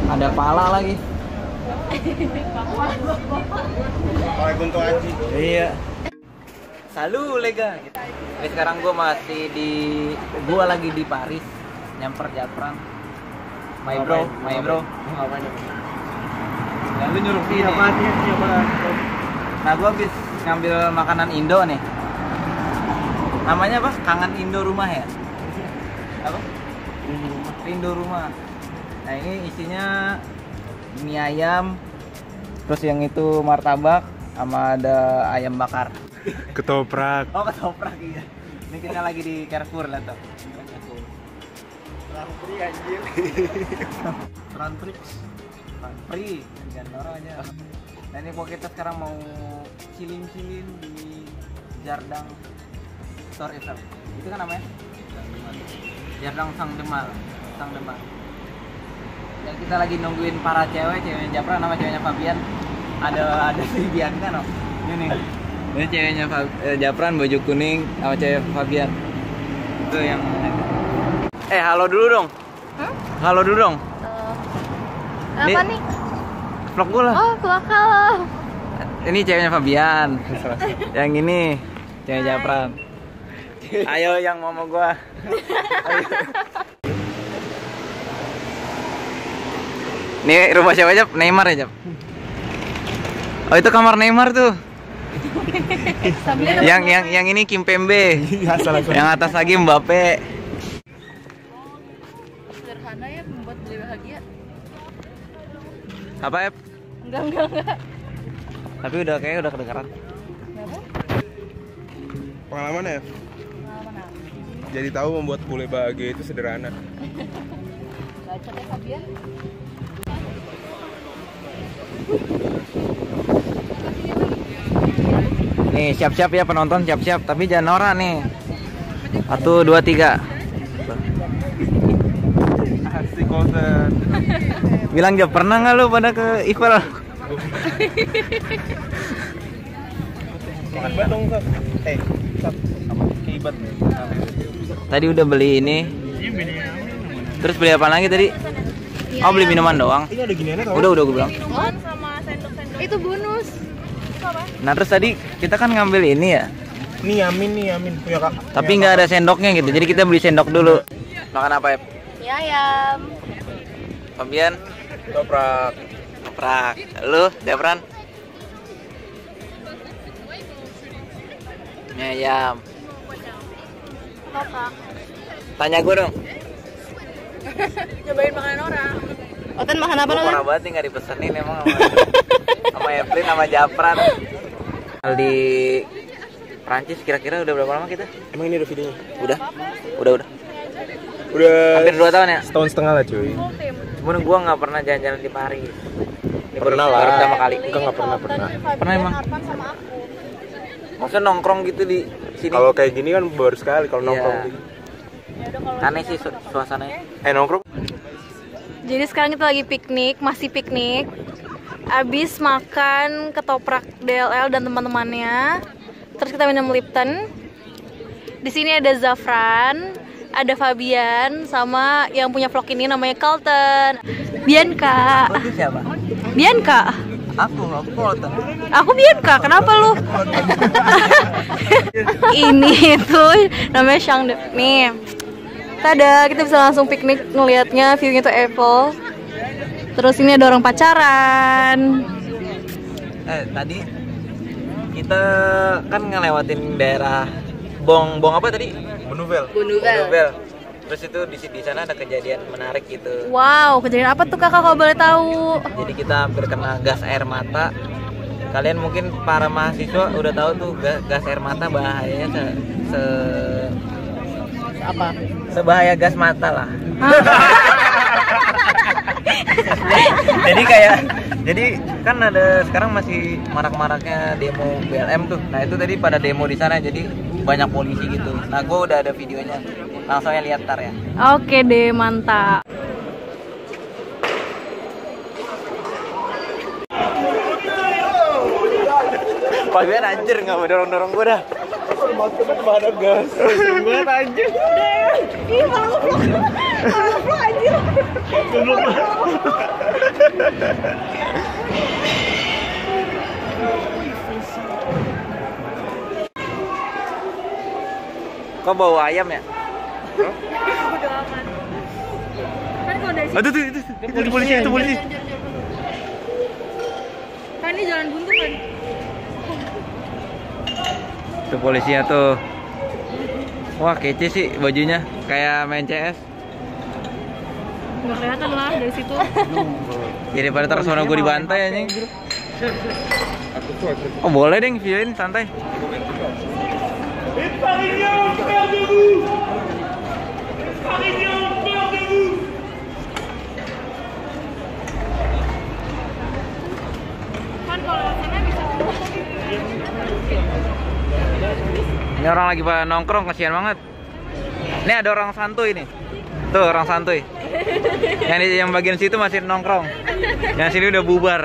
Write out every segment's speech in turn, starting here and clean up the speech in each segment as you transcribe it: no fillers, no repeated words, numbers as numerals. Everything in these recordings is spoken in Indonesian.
Ada pala lagi. Pala Guntur Aji. Iya. Salu lega. Ini sekarang gue masih lagi di Paris, nyamper Japran. My bro. Ngapain? Nah, lu nyuruh sini. Nah, gue habis ngambil makanan Indo nih. Namanya apa? Kangen Indo Rumah ya? Apa? Indo Rumah. Nah, ini isinya mie ayam, terus yang itu martabak, sama ada ayam bakar. Ketoprak. Oh, ketoprak iya. Ini kita lagi di Carrefour lah tuh. Free anjir. Free. Jangan norak aja. Nah, ini pokoknya kita sekarang mau chilling di Jardang Store Eiffel. Itu kan namanya? Jardang Sang Demal. Dan kita lagi nungguin para ceweknya Japran sama ceweknya Fabian. Ada si Bianca no. Ini ceweknya Japran baju kuning sama cewek Fabian. Itu yang halo dulu dong. Halo dulu dong. Apa nih? Vlog gue lah. Oh, vlog halo. Ini ceweknya Fabian. Yang ini cewek Japran. Ayo yang mau gua. Ayo. Nih rumah siapa Jap? Neymar ya Jap? Oh itu kamar Neymar tuh. yang ini Kim Pembe. Yang atas lagi Mbappe. Sederhana ya membuat beli bahagia. Apa Ep? Enggak. Tapi kayaknya udah kedengaran. Kenapa? Pengalaman ya? Pengalaman apa? Jadi tahu membuat bule bahagia itu sederhana. Bacot ya Fabian. Nih siap-siap ya penonton, siap-siap. Tapi jangan norak nih. 1, 2, 3. Asik konten. Bilang Jap, pernah nggak lu pada ke Eiffel? Makan batong Sob. Sob. Kibat nih. Tadi udah beli ini. Terus beli apa lagi tadi? Oh beli minuman doang. Ini ada giniannya tau? Udah gue bilang. Oh, sama sendok-sendok. Itu bonus. Nah terus tadi kita kan ngambil ini ya. Nih Yamin punya Kak. Tapi nggak ada sendoknya gitu. Jadi kita beli sendok dulu. Makan apa ya? Mie ayam. Fabian? Ketoprak. Ketoprak. Lu, Japran? Mie ayam. Toprak. Tanya gue dong. Cobain makanan orang. Oten makan apa Parah banget nih nggak dipesenin emang sama Evelyn sama Japran. Di Prancis kira-kira udah berapa lama kita? Emang ini ada videonya? Udah. Udah Hampir 2 tahun ya? setahun setengah lah cuy. Cuman gua nggak pernah jalan-jalan di Paris. Ini Pernah baru lah. pertama kali. Enggak pernah. Pernah emang? Sama aku. Maksudnya nongkrong gitu di sini? Kalau kayak gini kan baru sekali kalau Iya. nongkrong. Aneh sih suasananya. Nongkrong? Jadi sekarang kita lagi masih piknik. Abis makan ketoprak DLL dan teman-temannya. Terus kita minum Lipton. Di sini ada Zafran, ada Fabian, sama yang punya vlog ini namanya Carlton. Bianca. Itu siapa? Bianca. Aku Colton. Aku Bianca. Kenapa lu? Ini tuh namanya Shangde. Nih. Tada, kita bisa langsung piknik ngelihatnya, view-nya tuh Eiffel. Terus ini ada orang pacaran. Tadi kita kan ngelewatin daerah Bong apa tadi? Bonuvel. Bonuvel. Terus itu di sana ada kejadian menarik gitu. Wow, kejadian apa tuh kakak kalau boleh tahu? Jadi kita hampir kena gas air mata. Kalian mungkin para mahasiswa udah tahu tuh gas air mata bahayanya sebahaya gas mata lah. jadi kan ada sekarang masih marak-maraknya demo BLM tuh. Nah itu tadi pada demo di sana jadi banyak polisi gitu. Nah gue udah ada videonya. Langsung lihat ntar ya. Oke deh, mantap. Fabian anjir nggak mau dorong gue dah. Mana gas? Banget anjir. Ih, malu. Kok bau ayam ya? Kan kalau dari Aduh, itu polisi, itu polisi. kan ini jalan buntu kan. Tuh polisinya tuh. Wah kece sih bajunya, kayak main CS. Nggak kelihatan lah dari situ. Jadi pada tersono gue dibantai anjing. Oh boleh deh videoin santai. Kan kalau sana bisa. Ini orang lagi pada nongkrong, kasihan banget. Ini ada orang santuy nih. Tuh orang santuy. Yang bagian situ masih nongkrong. Yang sini udah bubar.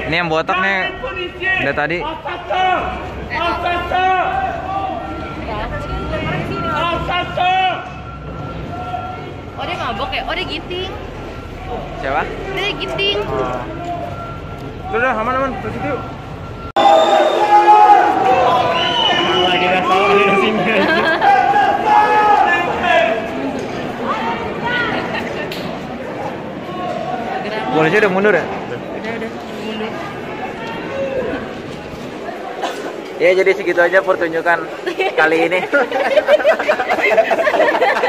Ini yang botak nih. Udah tadi. Oh dia mabok ya? Oh dia giting. Siapa? Dia giting. Udah, aman, ke situ yuk. Lagi rasa di sini. Polisi udah mundur ya? Udah mundur. Ya jadi segitu aja pertunjukan kali ini.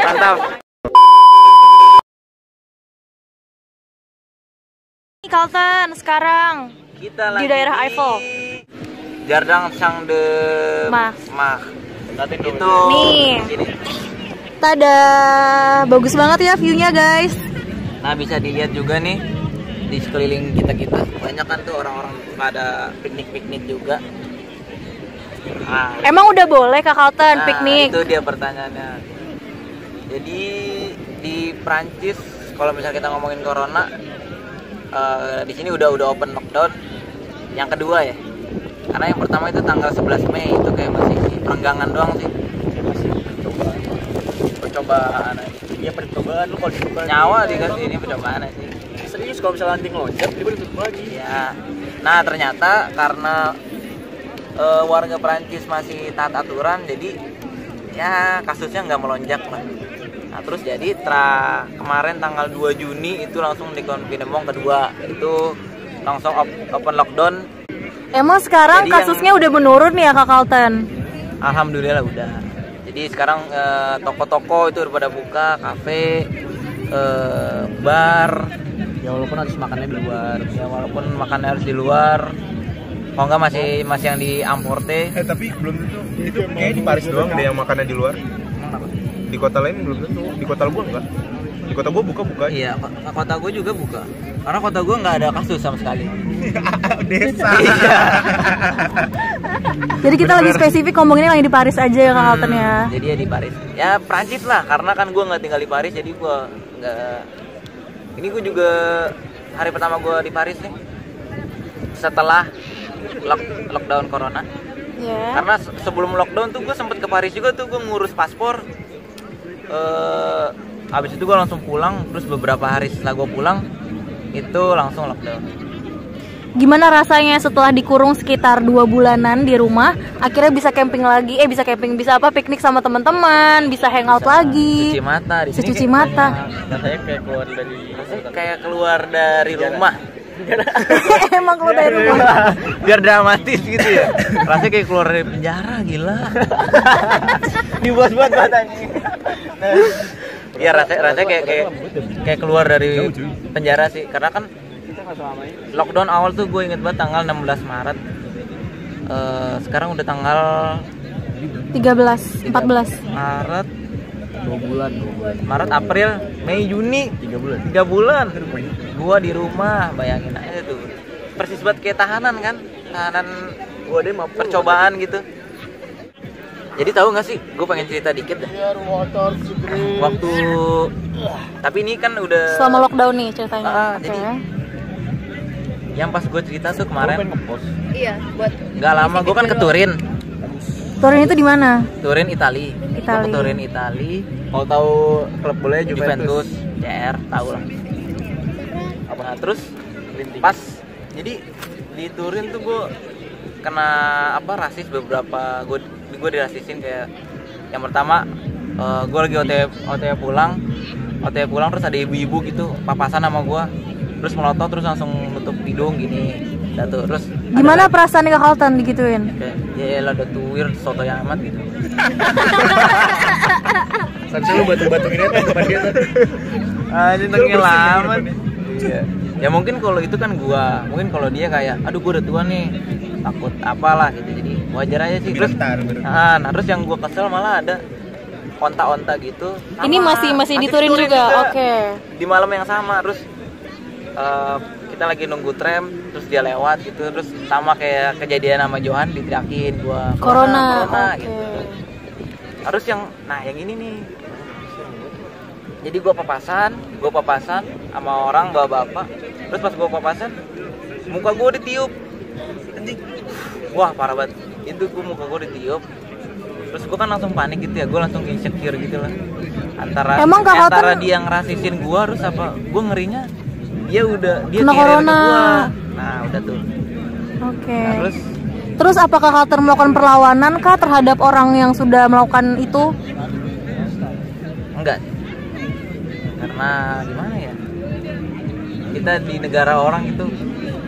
Mantap. Carlton sekarang Kita di daerah Eiffel. Jardang Sang de Mah. Itu Nih. sini. Tada, bagus banget ya view-nya guys. Nah bisa dilihat juga nih di sekeliling kita banyak kan tuh orang-orang pada piknik juga. Nah, Emang udah boleh Kak Carlton nah, piknik? itu dia pertanyaannya. Jadi di Prancis kalau misalnya kita ngomongin corona, di sini udah open lockdown. Yang kedua ya, karena yang pertama itu tanggal 11 Mei itu kayak masih perenggangan doang sih. Percobaan. Iya, percobaan lu kalau dibuka. Nyawa dikasih ini percobaan sih. Serius kalau misalnya nanti ngelonjak, dia boleh tutup lagi. Ya. Nah ternyata karena warga Perancis masih taat aturan, jadi ya kasusnya nggak melonjak lah. Nah terus jadi kemarin tanggal 2 Juni itu langsung dikonfirmasi kedua, itu langsung open lockdown. Emang sekarang Jadi kasusnya udah menurun ya Kak Carlton? Alhamdulillah udah. Jadi sekarang toko-toko itu udah pada buka, kafe, bar. Ya walaupun harus makannya di luar. Ya walaupun makannya harus di luar. Kalau nggak masih yang di Amporte. Tapi belum tentu. Itu kayaknya di Paris doang ada yang makannya di luar. Di kota lain belum tentu. Di kota gua enggak. Di kota gua buka. Iya, kota gue juga buka. Karena kota gue nggak ada kasus sama sekali. Desa. Iya. Jadi kita lagi spesifik ngomonginnya lagi di Paris aja ya Kak Carlton ya. Jadi ya di Paris. Ya Prancis lah, karena kan gue nggak tinggal di Paris, jadi gue nggak. Ini gue juga hari pertama gue di Paris nih. Setelah lockdown corona. Ya. Karena sebelum lockdown tuh gue sempet ke Paris juga tuh, gue ngurus paspor. Habis itu gue langsung pulang, terus beberapa hari setelah gue pulang itu langsung lockdown. Gimana rasanya setelah dikurung sekitar 2 bulanan di rumah, akhirnya bisa camping lagi, bisa apa, piknik sama teman-teman, bisa hangout lagi, Cuci mata di sini. cuci mata. Rasanya kayak keluar dari Keluar dari rumah. Emang keluar dari rumah. Biar dramatis gitu ya. Rasanya kayak keluar dari penjara, gila. Dibuat-buat batanya. Iya rasanya kayak keluar dari penjara sih, karena kan lockdown awal tuh gue inget banget tanggal 16 Maret. Sekarang udah tanggal 13, 14. Maret, 2 bulan. Maret, April, Mei, Juni, 3 bulan. Gua di rumah, bayangin aja tuh. Persis buat kayak tahanan kan, tahanan gua deh mau percobaan gitu. Jadi tahu nggak sih, gue pengen cerita dikit dah. Waktu, tapi ini kan udah Selama lockdown nih ceritanya. Oke. jadi Yang pas gue cerita tuh kemarin, Iya, buat nggak lama gue kan ke Turin. Turin itu di mana? Turin Itali. Gua ke Turin Itali. Kalau tahu klub bola Juventus, CR, tahu lah. Nah, terus pas jadi di Turin tuh gue kena rasis beberapa, gue dirasisin kayak yang pertama gue lagi OTW pulang terus ada ibu-ibu gitu papasan sama gue, terus melotot terus langsung nutup hidung gini. Terus gimana perasaan Kak Carlton digituin? Kayak ya lah udah tuwir soto yang amat gitu. Sampai lu batu-batu ini tuh depan dia tuh. Ini tengil lama. Iya. Ya mungkin kalau itu kan gua, mungkin kalau dia kayak aduh gua udah tua nih, takut apalah gitu. Jadi wajar aja sih. Terus nah terus yang gua kesel malah ada onta-onta gitu. Ini masih di Turin juga. Oke. Di malam yang sama terus kita lagi nunggu tram, terus dia lewat gitu, terus sama kayak kejadian sama Johan diteriakin gua corona okay. Gitu. Terus yang ini nih. Jadi gua papasan sama orang bapak. Terus pas gua papasan, muka gua ditiup. Anjing. Wah, parah banget. Itu muka gua ditiup. Terus gua kan langsung panik gitu ya, gua langsung insecure gitu lah. Antara dia ngerasisin gua terus apa? Gua ngerinya dia kena corona. Nah, udah tuh. Oke. Nah, terus apakah Carlton melakukan perlawanan kah terhadap orang yang sudah melakukan itu? Enggak. Karena gimana ya? Kita di negara orang gitu.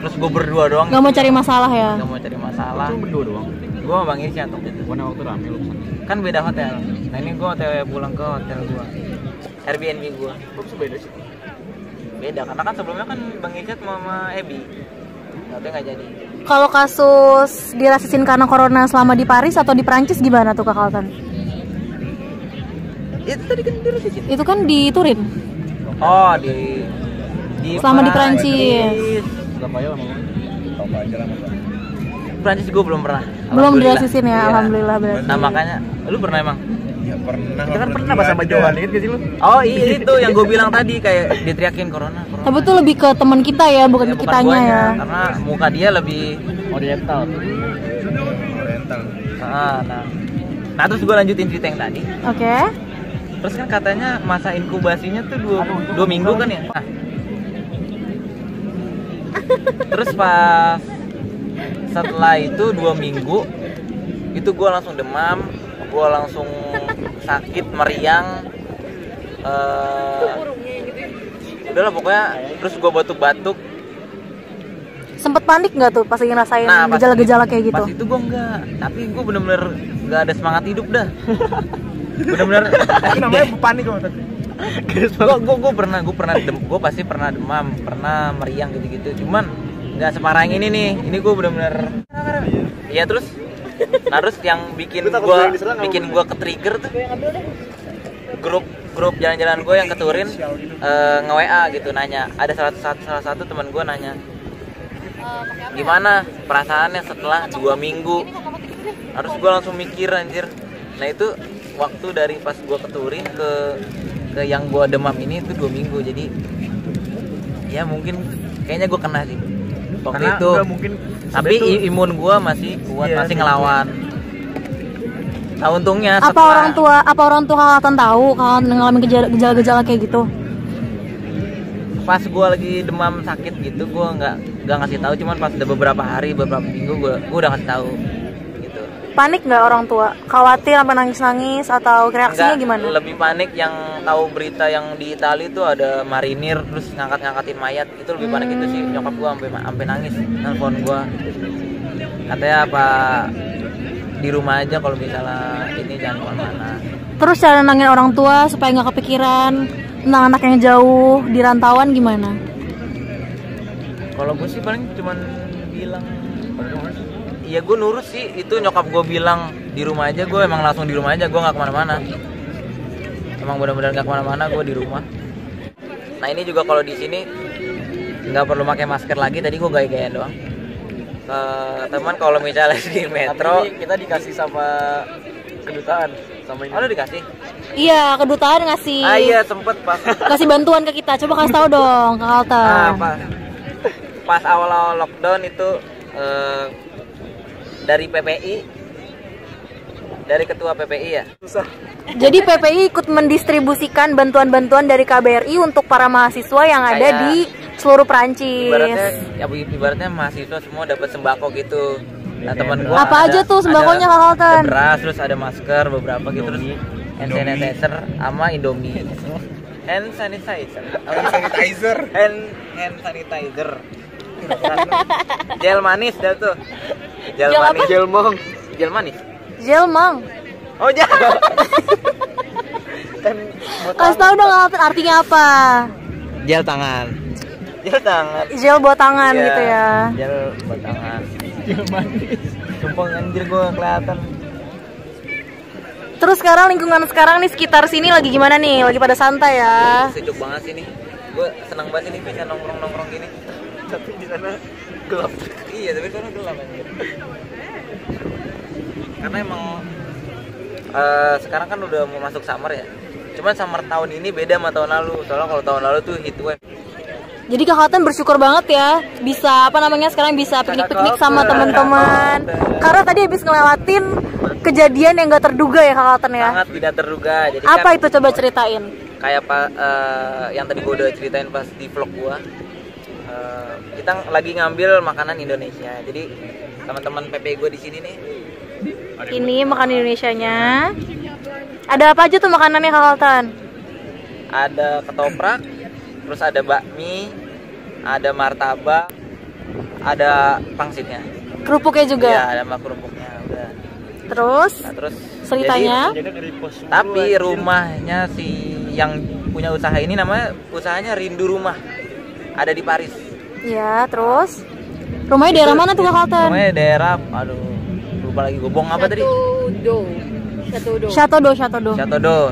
Terus gue berdua doang. Gak mau cari masalah ya? Gak mau cari masalah. Lu berdua doang. Gue sama Bang Isya tuh. Mana waktu rame lu kesana? Kan beda hotel. Nah ini gue OTW pulang ke hotel gue. Airbnb gue. Kok bisa beda sih? Beda karena kan sebelumnya kan Bang Icat sama Ebi, tapi nggak jadi. Kalau kasus dirasisin karena corona selama di Paris atau di Prancis gimana tuh Kak Carlton? Itu tadi kan dirasisin. Itu kan di Turin. Oh di selama di Prancis. Berapa aja lama? Berapa aja lama? Prancis gue belum pernah. Belum dirasisin ya, iya. Alhamdulillah berarti. Nah makanya, lu pernah emang? Ya pernah. Kita kan pernah pas sama Johan, inget gak sih lu? Oh iya itu yang gue bilang tadi kayak diteriakin corona. Tapi itu lebih ke teman kita ya, bukan ke kitanya guanya, ya. Karena muka dia lebih oriental. Nah terus gue lanjutin cerita yang tadi. Oke. Terus kan katanya masa inkubasinya tuh 2 minggu kan ya. Nah. Terus pas setelah itu 2 minggu itu gue langsung demam, gue langsung sakit meriang, udahlah pokoknya. Terus gue batuk-batuk. Sempet panik nggak tuh pas lagi ngerasain gejala-gejala kayak gitu? Pas itu gue enggak, tapi gue bener-bener nggak ada semangat hidup dah. Bener-bener namanya panik kok. Gue pasti pernah demam, pernah meriang gitu-gitu. Cuman nggak separah yang ini nih. Ini gue bener-bener. Iya terus yang bikin gue ke-trigger tuh grup jalan-jalan gue yang ke Turin nge-WA gitu nanya. Ada salah satu teman gue nanya gimana perasaannya setelah 2 minggu. Harus gue langsung mikir anjir. Nah itu waktu dari pas gue ke Turin ke yang gue demam ini itu 2 minggu. Jadi ya mungkin kayaknya gue kena sih waktu karena itu mungkin, tapi imun gue masih kuat, masih ngelawan. Nah untungnya apa orang tua Carlton tahu kalau ngalamin gejala-gejala kayak gitu? Pas gue lagi demam sakit gitu gue nggak ngasih tahu, cuman pas udah beberapa minggu gue udah ngasih tahu gitu. Panik nggak orang tua? Khawatir sampai nangis atau reaksinya gimana? Lebih panik yang tahu berita yang di Itali itu ada marinir terus ngangkatin mayat, itu lebih panik itu sih. Nyokap gue sampai nangis nelfon gue, katanya apa di rumah aja kalau misalnya ini jangan kemana-mana. Terus cara nenangin orang tua supaya nggak kepikiran tentang anak yang jauh di rantauan gimana? Kalau gue sih paling cuman bilang, iya gue nurut sih. Itu nyokap gue bilang di rumah aja, gue emang langsung di rumah aja, gue nggak kemana-mana. Emang benar-benar nggak kemana-mana, gue di rumah. Nah ini juga kalau di sini nggak perlu pakai masker lagi. Tadi gue gaya-gayaan doang. Teman kalau misalnya di metro, tapi kita dikasih sama kedutaan sama ini. Oh lu dikasih? Iya, kedutaan ngasih. Iya sempet pas. Kasih bantuan ke kita. Coba kasih tahu dong, Kak Carlton. Apa? pas awal-awal lockdown itu dari PPI, dari ketua PPI ya. Jadi PPI ikut mendistribusikan bantuan-bantuan dari KBRI untuk para mahasiswa yang ada Kayak di seluruh Prancis. Ibaratnya mahasiswa semua dapat sembako gitu. Nah teman gua Apa aja tuh sembakonya, Kak Halton? Ada beras, terus ada masker beberapa gitu, terus hand sanitizer sama Indomie. Hand sanitizer. Hand sanitizer. Gel manis dah tuh. Gel manis. apa? Gel manis. Gel mang. Oh jangan. Kasih tau dong Kak Halton artinya apa? Gel tangan. Gel tangan. Gel buat tangan Iya, gitu ya. Gel buat tangan. Gel manis. Sumpah anjir gua kelihatan. Terus sekarang lingkungan sekarang nih sekitar sini lagi gimana nih? Lagi pada santai ya? Sejuk banget sini. Gue senang banget ini bisa nongkrong gini. Tapi di sana gelap. Iya, tapi sana gelap anjir. Karena emang sekarang kan udah mau masuk summer ya. Cuman summer tahun ini beda sama tahun lalu. Soalnya kalau tahun lalu tuh heat wave. Jadi Kak Halton bersyukur banget ya bisa sekarang bisa piknik-piknik sama teman-teman. Karena tadi habis ngelewatin kejadian yang gak terduga ya Kak Halton ya. Sangat tidak terduga. Jadi apa kan, itu coba ceritain? Kayak yang tadi gue udah ceritain pas di vlog gue. Kita lagi ngambil makanan Indonesia. Jadi teman-teman PP gue di sini nih. Ini makanan Indonesianya. Ada apa aja tuh makanannya Kak Halton? Ada ketoprak, terus ada bakmi, ada martabak, ada pangsitnya. Kerupuknya juga. Iya, ada kerupuknya udah. Terus? Nah, terus ceritanya? Tapi rumahnya si yang punya usaha ini namanya usahanya Rindu Rumah. Ada di Paris. Ya, terus? Rumahnya daerah mana tuh Kak Halton? Rumahnya daerah, aduh, lupa lagi gobong apa tadi? Chateau d'Eau. Chateau d'Eau.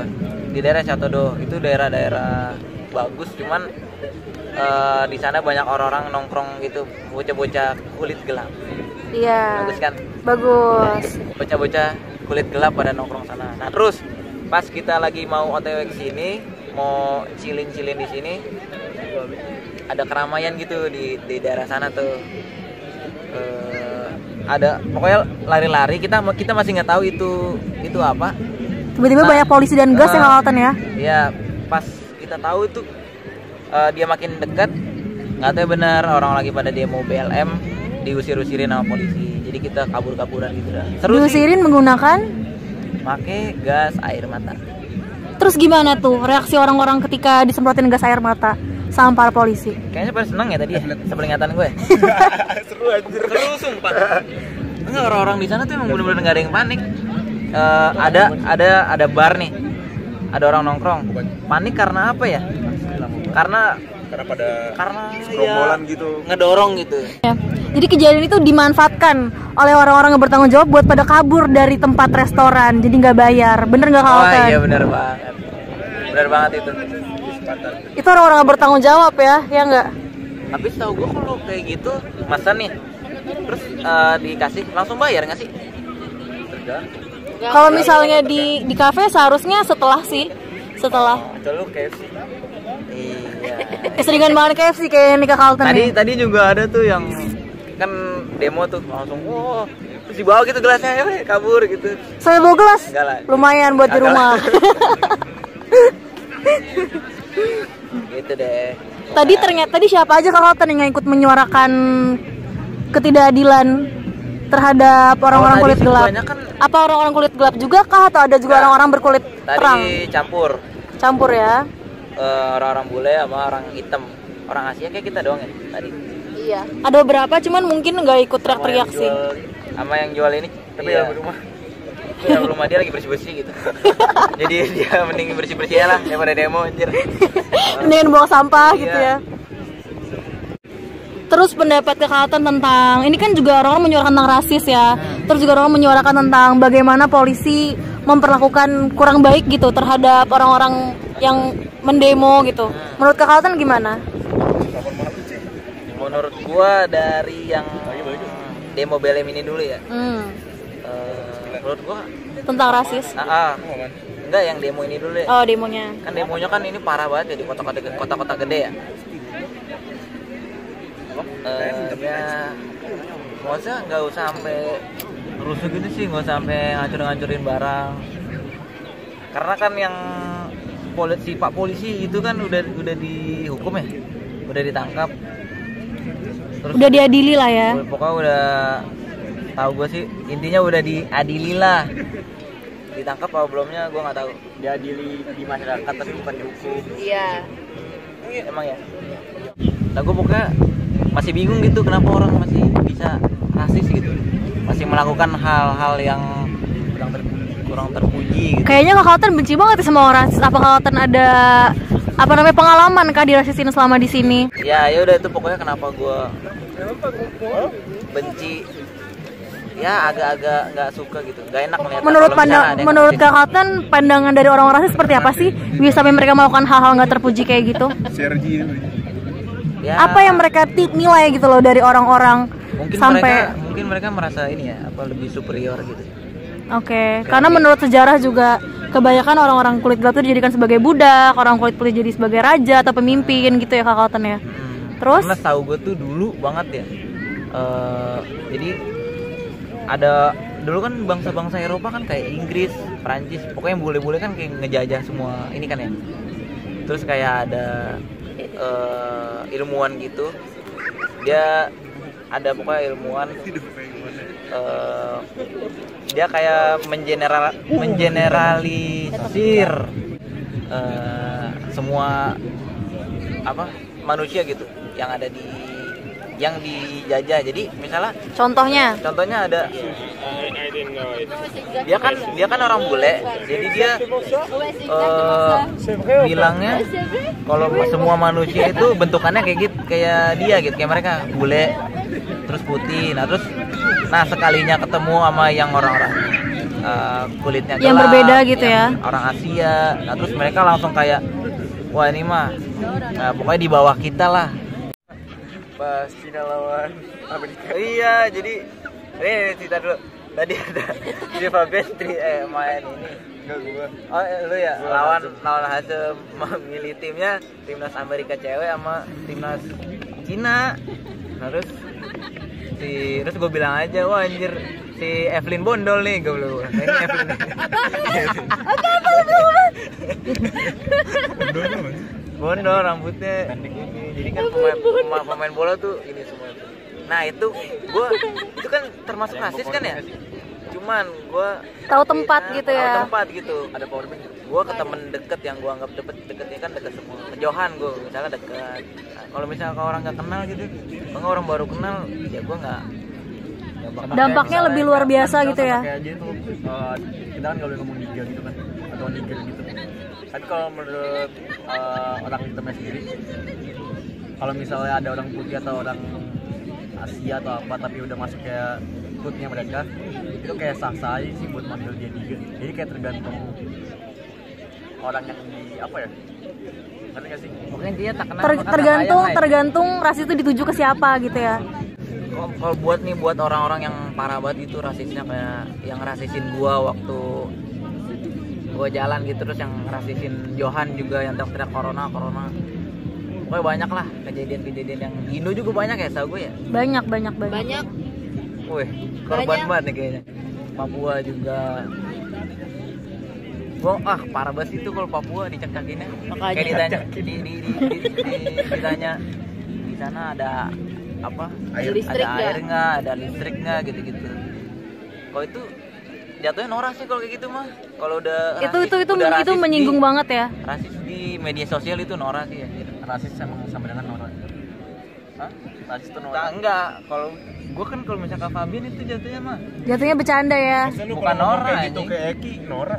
Di daerah Chateau d'Eau. Itu daerah-daerah bagus, cuman di sana banyak orang-orang nongkrong gitu, bocah-bocah kulit gelap. Iya. Bagus kan? Bagus. Bocah-bocah kulit gelap pada nongkrong sana. Nah, terus pas kita lagi mau OTW ke sini, mau chilling-chilling di sini, ada keramaian gitu di daerah sana tuh. Ada pokoknya lari-lari, kita masih nggak tahu itu apa. Tiba-tiba banyak polisi dan gas ya Kak Halton ya? Iya, pas kita tahu itu dia makin dekat, nggak tahu benar orang lagi pada demo BLM, diusir-usirin sama polisi. Jadi kita kabur-kaburan gitu dah. Seru diusirin sih. Menggunakan? Pakai gas air mata. Terus gimana tuh reaksi orang-orang ketika disemprotin gas air mata sama para polisi? Kayaknya pada seneng ya tadi ya, seperingatan gue. Seru anjir. Seru sumpah. Enggak, orang-orang di sana tuh emang bener-bener nggak ada yang panik. Ada bar nih, ada orang nongkrong. Panik karena apa ya? Karena gerombolan ya, gitu, ngedorong gitu. Ya. Jadi kejadian itu dimanfaatkan oleh orang-orang yang bertanggung jawab buat pada kabur dari tempat restoran, jadi nggak bayar. Bener nggak Kak Halton? Oh iya bener banget, bener banget itu. Itu orang-orang yang bertanggung jawab ya nggak? Tapi setahu gue kalau kayak gitu, masa nih, terus dikasih langsung bayar nggak sih? Kalau misalnya di kafe seharusnya setelah. Lu KFC. Iya. Keseringan banget KFC kayak Nika Halton. Tadi juga ada tuh yang kan demo tuh langsung terus dibawa gitu gelasnya kabur gitu. Saya bawa gelas. Lumayan buat di rumah. Gitu deh. Tadi siapa aja Kak Halton yang ikut menyuarakan ketidakadilan terhadap orang-orang kulit gelap? Kan, apa orang-orang kulit gelap juga kah atau ada juga orang-orang berkulit terang? Tadi campur ya. Orang-orang bule sama orang hitam, orang Asia kayak kita doang ya tadi. Iya. Ada beberapa cuman mungkin nggak ikut teriak-teriak sih. Sama yang jual ini, tapi ya rumah. Ya rumah dia lagi bersih-bersih gitu. Jadi dia mending bersih-bersih lah daripada demo anjir. Mendingan buang sampah gitu ya. Terus pendapat Kak Halton tentang ini kan juga orang menyuarakan tentang rasis ya. Terus juga orang menyuarakan tentang bagaimana polisi memperlakukan kurang baik gitu terhadap orang-orang yang mendemo gitu. Menurut Kak Halton gimana? Menurut gua dari yang demo BLM ini dulu ya. Menurut gua tentang rasis. Enggak, yang demo ini dulu ya. Oh, demonya. Kan demonya kan ini parah banget ya di kota-kota gede ya. Ya maksudnya nggak usah sampai rusuh gitu sih, nggak usah sampai ngacur-ngacurin barang. Karena kan yang Pak polisi itu kan udah dihukum ya, udah ditangkap. Terus Udah diadili lah ya. pokoknya udah tahu gue sih intinya udah diadili lah. Ditangkap apa belumnya gue nggak tahu. Diadili di masyarakat tapi bukan dihukum. Iya. Emang ya. Nah gue pokoknya masih bingung gitu kenapa orang masih bisa rasis gitu, masih melakukan hal-hal yang kurang terpuji gitu. Kayaknya Kak Kalten benci banget ya sama orang rasis. Apa Kak Kalten ada apa namanya pengalaman kah dirasisin selama di sini? Ya udah itu pokoknya kenapa gue benci, ya agak-agak nggak suka gitu, nggak enak melihat. Menurut Kak Kalten, pandangan dari orang rasis seperti apa sih? Bisa sampai mereka melakukan hal-hal nggak terpuji kayak gitu? Ya, apa yang mereka nilai gitu loh dari orang-orang sampai mungkin mereka merasa ini ya apa lebih superior gitu. Oke, karena menurut sejarah juga kebanyakan orang-orang kulit gelap itu dijadikan sebagai budak, orang kulit putih jadi sebagai raja atau pemimpin gitu ya Kak Kalten ya. Terus? Karena tahu gue tuh dulu banget ya. Jadi ada dulu kan bangsa-bangsa Eropa kan kayak Inggris, Prancis, pokoknya bule-bule kan kayak ngejajah semua ini kan ya. Terus kayak ada ilmuwan gitu, dia ada pokoknya ilmuwan dia kayak mengeneralisir semua apa manusia gitu yang ada di yang dijajah. Jadi misalnya contohnya ada dia kan orang bule, jadi dia bilangnya kalau semua manusia itu bentukannya kayak gitu, kayak dia gitu, kayak mereka bule terus putih. Nah sekalinya ketemu sama yang orang-orang kulitnya gelap, yang berbeda gitu ya, orang Asia, nah terus mereka langsung kayak wah ini mah pokoknya di bawah kita lah. Pas Cina lawan Amerika. Iya, jadi ini cerita dulu. Tadi ada si Fabian main ini. Enggak gua. Oh, lu ya lawan hasil memilih timnas Amerika cewek sama timnas Cina. Nah, terus gue bilang aja, wah anjir si Evelyn Bondol nih, gue bilang. Nah, ini Evelyn. Bondol rambutnya pendek ini. Jadi kan pemain bola tuh ini semua. Nah, itu kan termasuk rasis kan ya? Cuman gue tahu tempat gitu ya. Tahu tempat gitu. Ada power bank. Gue ke temen deket yang gue anggap deketnya kan deket semua. Kejauhan gue misalnya deket. Nah, kalau misalnya ke orang nggak kenal gitu, kalau orang baru kenal, ya gue nggak. Dampaknya lebih luar biasa gitu ya. Kayak aja tuh kita kan nggak boleh ngomong niga gitu kan atau niger gitu. Tapi kalau menurut orang hitamnya sendiri, kalau misalnya ada orang putih atau orang Asia atau apa tapi udah masuk kayak foodnya mereka, itu kayak sah-sah aja sih buat manggil dia niga. Jadi kayak tergantung orang yang di apa ya, ngerti nggak sih? Pokoknya dia tak kenal. Tergantung ras itu dituju ke siapa gitu ya. Kalau buat orang-orang yang parah banget itu rasisnya, kayak yang rasisin gua waktu gua jalan gitu, terus yang rasisin Johan juga yang teriak corona. Pokoknya banyak lah kejadian-kejadian yang Indo juga banyak ya, tau gue ya. Banyak. Wih, korban banget nih kayaknya. Papua juga. Gua parah banget itu kalau Papua dicek-cekinnya. Kayak ditanya di sana ada apa? Ada air nggak, ada listrik nggak, gitu-gitu. Kalau itu jatuhnya norak sih kalau kayak gitu mah. Kalau udah itu menyinggung banget ya. Rasis di media sosial itu norak sih ya. Rasis sama dengan norak. Hah? Rasis itu norak? Enggak. Kalau kalau misalnya Kak Fabian itu jatuhnya Bercanda ya. Bukan norak gitu kayak Eki norak.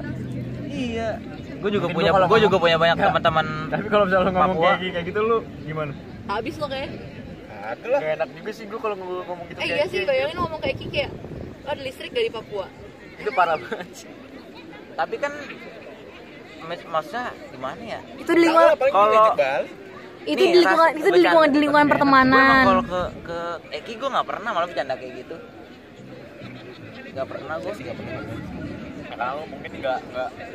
Iya. Gue juga punya banyak teman-teman. Tapi kalau misalnya lo ngomong kayak gitu lu gimana? Habis lo kayak. Adalah. Gak enak juga sih gue kalau ngomong gitu. Iya sih, bayangin ngomong kayak Ki kayak ada listrik dari Papua. Itu parah banget. Tapi kan maksudnya gimana ya? Itu di lingkungan di lingkungan pertemanan. Kalau ke Eki gue nggak pernah malah bercanda kayak gitu. Nggak pernah gue. Tahu mungkin nggak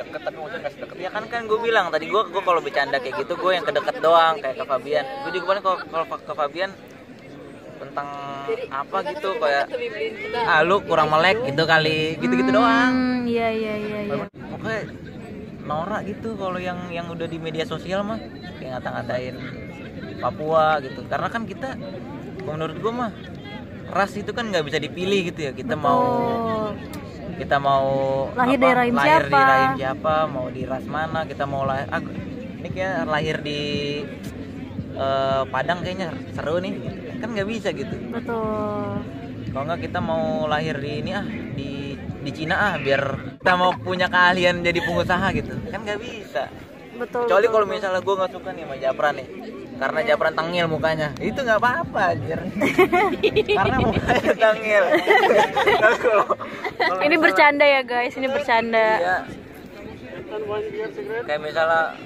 deket tapi maksudnya nggak sedekat. Ya kan gue bilang tadi gue kalau bercanda kayak gitu gue yang kedeket doang kayak ke Fabian. Gue juga paling kalau ke Fabian tentang Jadi, apa mereka gitu kesempatan kayak lebih beliin kita. lu kurang melek gitu kali, gitu-gitu doang. Iya. Pokoknya norak gitu kalau yang udah di media sosial mah kayak ngata-ngatain Papua gitu. Karena kan kita, menurut gua mah ras itu kan nggak bisa dipilih gitu ya. Kita mau lahir dari rahim lahir siapa? di rahim siapa, mau di ras mana, kita mau lahir ini kayak lahir di Padang kayaknya seru nih, kan nggak bisa gitu. Betul. Kalau nggak kita mau lahir di ini di Cina biar kita mau punya keahlian jadi pengusaha gitu, kan nggak bisa. Betul. Kecuali kalau misalnya gue nggak suka nih sama Japran nih, karena Japran tengil mukanya, itu nggak apa-apa anjir. Karena mukanya tengil. Kalau Ini bercanda ya guys, ini bercanda. Iya. Kayak misalnya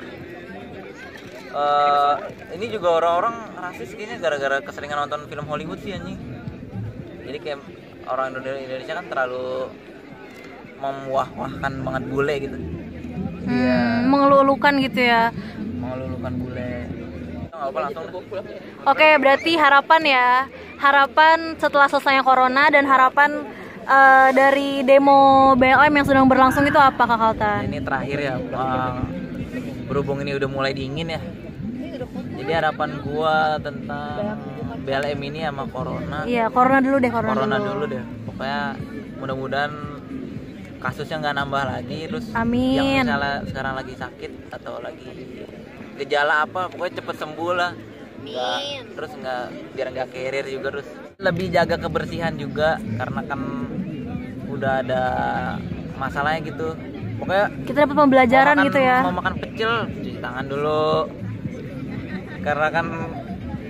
ini juga orang-orang rasis kayaknya gara-gara keseringan nonton film Hollywood sih anjing. Jadi kayak orang Indonesia kan terlalu memwah-wahkan banget bule gitu. Mengeluh-elukan gitu ya. Mengelulukan bule. Nggak apa langsung. Oke, berarti harapan setelah selesainya corona dan harapan dari demo BLM yang sedang berlangsung itu apa Kak Kaltan? Ini terakhir ya, berhubung ini udah mulai dingin ya. Jadi harapan gua tentang BLM ini sama corona. Iya, corona dulu deh, Corona dulu deh. Pokoknya mudah-mudahan kasusnya nggak nambah lagi, terus Amin. yang misalnya sekarang lagi sakit atau lagi gejala apa, pokoknya cepet sembuh lah. Terus biar nggak carrier juga, terus lebih jaga kebersihan juga karena kan udah ada masalahnya gitu. Pokoknya Kita dapat pembelajaran gitu ya. Mau makan pecel cuci tangan dulu, karena kan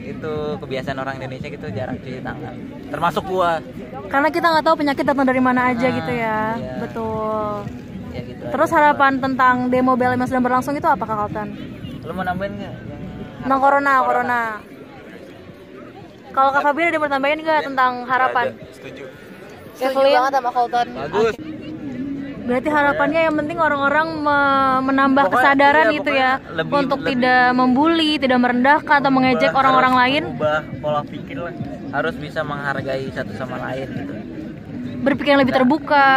itu kebiasaan orang Indonesia gitu, jarang cuci tangan, termasuk gua. Karena kita nggak tahu penyakit datang dari mana aja gitu ya. Iya. Betul. Ya gitu. Terus aja. harapan tentang demo BLM yang sedang berlangsung itu apa Kak Kaltan? Lu mau nambahin nggak? Tentang corona. Kalau Kak Fabian ada mau tambahin nggak tentang harapan? Setuju. Setuju banget sama Colton. Bagus. Berarti harapannya yang penting orang-orang menambah Pokoknya, kesadaran iya, gitu ya, pokoknya untuk lebih- tidak membuli, tidak merendahkan atau mengejek orang-orang lain, Ubah pola pikir lah. Harus bisa menghargai satu sama lain gitu. berpikir yang lebih terbuka.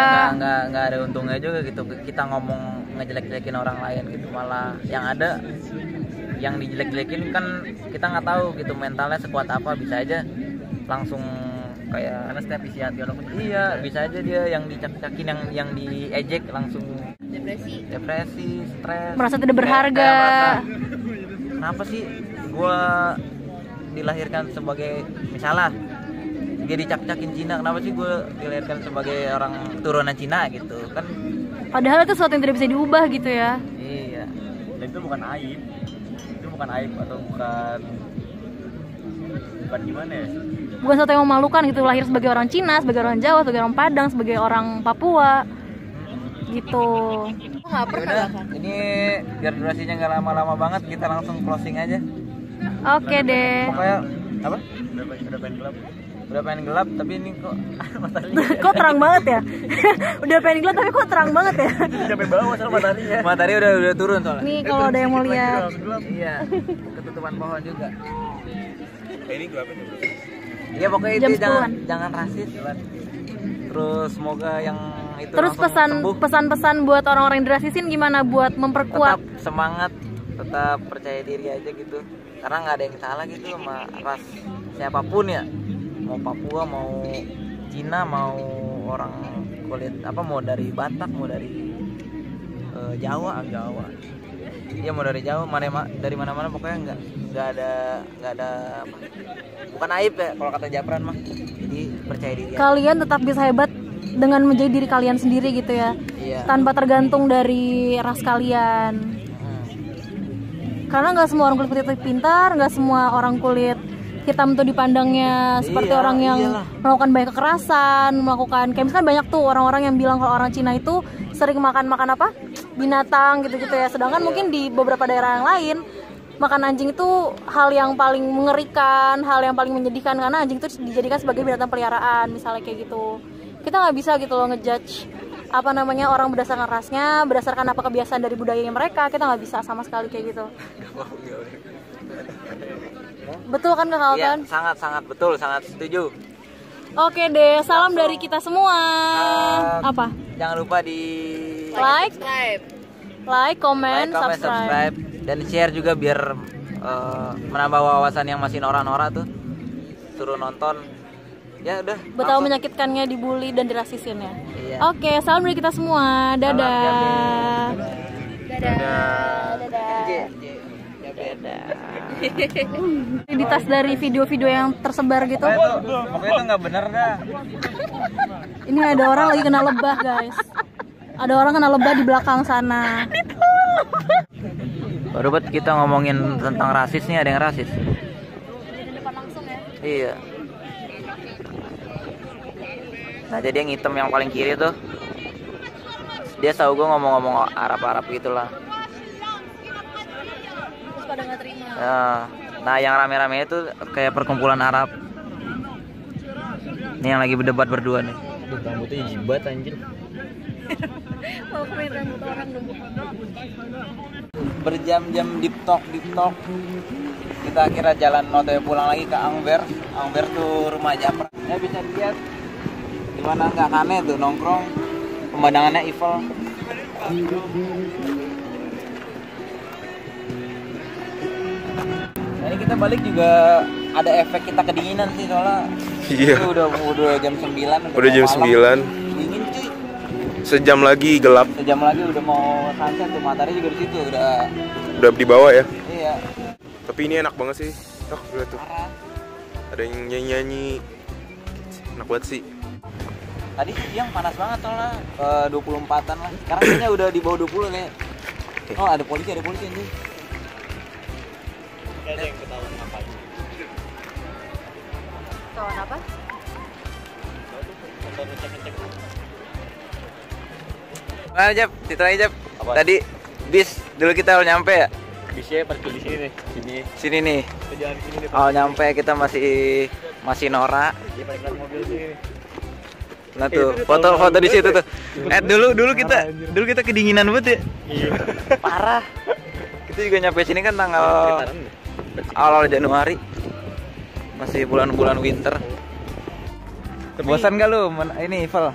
Nggak ada untungnya juga gitu. Kita ngomong ngejelek-jelekin orang lain gitu, malah yang ada yang dijelek-jelekin kan kita nggak tahu gitu mentalnya sekuat apa, bisa aja langsung kayak Karena setiap isi hati orang tuh iya, bisa aja dia yang dicak-cakin, yang diejek langsung depresi, stres, Merasa tidak berharga. Kayak merasa, kenapa sih gua dilahirkan sebagai, misalnya dia dicak-cakin Cina, kenapa sih gue dilahirkan sebagai orang turunan Cina gitu kan. Padahal itu sesuatu yang tidak bisa diubah gitu ya. Iya. dan itu bukan aib. Itu bukan aib atau bukan gimana ya? Bukan sesuatu yang memalukan gitu, lahir sebagai orang Cina, sebagai orang Jawa, sebagai orang Padang, sebagai orang Papua gitu. Nggak pernah Yaudah, kan? ini biar durasinya nggak lama-lama banget, kita langsung closing aja. Oke deh. Pokoknya apa? Udah pengen gelap. Udah pengen gelap tapi ini kok matahari. Kok terang banget ya? Udah pengen gelap tapi kok terang banget ya? Sampai bawah soalnya mataharinya. Matahari udah turun soalnya. Nih kalau ada yang mau lihat. Iya. Ketutupan pohon juga. Ini gelapnya tuh. Ya pokoknya Jam itu 10-an. jangan rasis. Terus semoga yang itu Terus langsung sembuh. pesan-pesan buat orang-orang yang dirasisin gimana buat memperkuat? Tetap semangat, tetap percaya diri aja gitu. Karena nggak ada yang salah gitu sama ras siapapun ya. Mau Papua, mau Cina, mau orang kulit apa, mau dari Batak, mau dari Jawa. Iya, mau dari Jawa, dari mana-mana, pokoknya nggak ada apa. Bukan aib ya kalau kata Japran mah. Jadi percaya diri. Kalian tetap bisa hebat dengan menjadi diri kalian sendiri gitu ya. Iya. Tanpa tergantung dari ras kalian. Karena nggak semua orang kulit putih itu pintar, nggak semua orang kulit hitam tuh dipandangnya seperti Iya, orang yang iyalah. melakukan banyak kekerasan, melakukan kayak misalkan banyak tuh orang-orang yang bilang kalau orang Cina itu sering makan apa binatang gitu-gitu ya. Sedangkan mungkin di beberapa daerah yang lain makan anjing itu hal yang paling mengerikan, hal yang paling menyedihkan karena anjing itu dijadikan sebagai binatang peliharaan misalnya kayak gitu. Kita nggak bisa gitu loh ngejudge orang berdasarkan rasnya, berdasarkan apa kebiasaan dari budayanya mereka. Kita nggak bisa sama sekali kayak gitu. Betul kan Kak Alton? Iya, sangat betul, sangat setuju. Oke deh, salam dari kita semua. Apa? Jangan lupa di like, comment, subscribe. subscribe, dan share juga biar menambah wawasan yang masih norak-norak tuh. Suruh nonton. Ya udah. Betapa langsung. menyakitkannya dibully dan dirasisin ya. Iya. Oke, salam dari kita semua. Dadah. Dadah. Identitas dari video-video yang tersebar gitu. Pokoknya itu nggak bener dah. Ini ada orang lagi kena lebah, guys. Ada orang kena lebah di belakang sana. Baru buat kita ngomongin tentang rasis nih, ada yang rasis. Di depan langsung ya. Iya. Nah jadi yang hitam yang paling kiri tuh, dia tahu gue ngomong-ngomong Arab gitulah. Terus pada nggak terima. Nah yang rame-rame itu kayak perkumpulan Arab. Ini yang lagi berdebat berdua nih. Rambutnya jibat anjir. Mau keren rambut orang dong. Berjam-jam deep talk. Kita akhirnya jalan OTW pulang lagi ke Angber tuh rumah Japra. Ya bisa dilihat gimana nggak aneh tuh nongkrong, pemandangannya evil. Nah, ini kita balik juga ada efek kita kedinginan sih soalnya. Iya. Itu udah jam 9. Udah jam 9. Dingin cuy. Sejam lagi gelap. Sejam lagi udah mau sunset tuh, matahari juga di situ Udah di bawah ya. Iya. Tapi ini enak banget sih. Lihat tuh. Parah. Ada yang nyanyi. Enak banget sih. Tadi siang panas banget soalnya 24-an lah. Sekarang kayaknya udah di bawah 20 nih. Oh, ada polisi anjing. Ada yang ketahuan ngapain? Kawan apa? Mana Jep? Citra Jep. Tadi bis dulu kita udah nyampe ya? Bisnya parkir di sini nih. Sini nih. Kita jalan di sini nih. Oh, nyampe kita masih norak. Dia parkir mobil sini. Nah tuh, foto di situ tuh. Dulu kita kedinginan banget ya. Iya. Parah. Kita juga nyampe sini kan tanggal awal Januari. Masih bulan-bulan winter. Bosan gak lu ini Ival?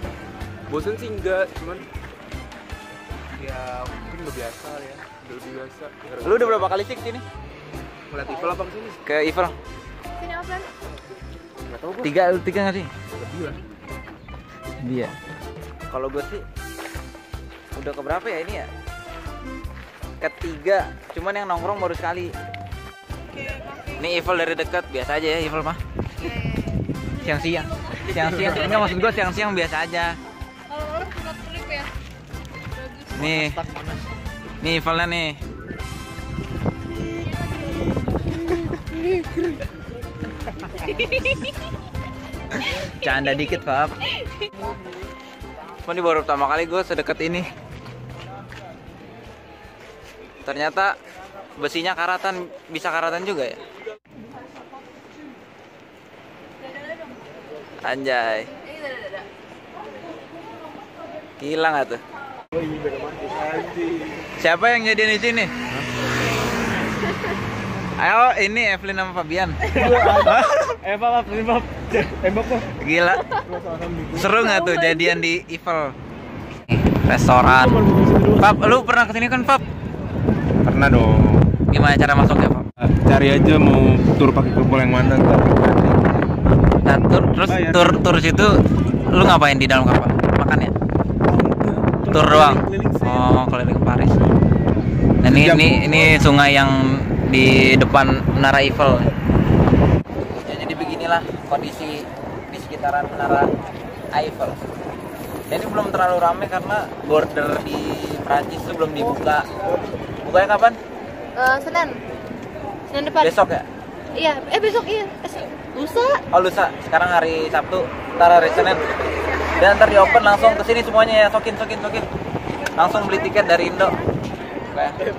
Bosan sih enggak, cuman ya mungkin udah biasa ya. Udah lebih biasa. Lu udah berapa kali sih sini? Ngeliat Ival apa kesini? Ke Ival? Sini apa? Enggak tahu gua. Tiga nggak sih? Lebih lah. Dia. Kalau gue sih udah keberapa ya ini ya? Ketiga. Cuman yang nongkrong baru sekali. Ini Ival dari dekat biasa aja ya Ival mah. Siang-siang. Enggak, maksud gue siang-siang biasa aja. Kalau orang road trip ya. Nih Ivalnya nih. Canda dikit Pak. Ini baru pertama kali gue sedekat ini. Ternyata besinya karatan, bisa karatan juga ya. Anjay. Gila nggak tuh? Siapa yang jadian di sini? Ayo, ini Evelyn sama Fabian. Gila. Seru nggak tuh jadian di Ival? Restoran. Pap, lu pernah kesini kan, Pap? Pernah dong. Gimana cara masuknya, Pap? Cari aja mau tur pakai gerbong yang mana ntar. Nah, terus tur situ lu ngapain di dalam kapal? Makan ya? Tur doang. Oh, keliling Paris. Nah, ini sungai yang di depan Menara Eiffel. Ya, jadi beginilah kondisi di sekitaran Menara Eiffel. Jadi belum terlalu ramai karena border di Prancis itu belum dibuka. Bukanya kapan? Senin depan. Besok ya? Iya, besok iya. Lusa. Oh lusa, sekarang hari Sabtu, ntar hari Senin. Dan ntar di open langsung kesini semuanya ya, sokin. Langsung beli tiket dari Indo. Oke.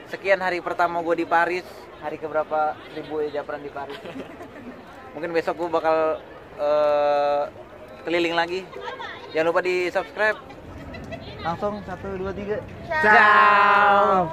Sekian hari pertama gue di Paris. Hari keberapa ribu ya Japran di Paris. Mungkin besok gue bakal keliling lagi. Jangan lupa di subscribe. Langsung 1, 2, 3. Ciao.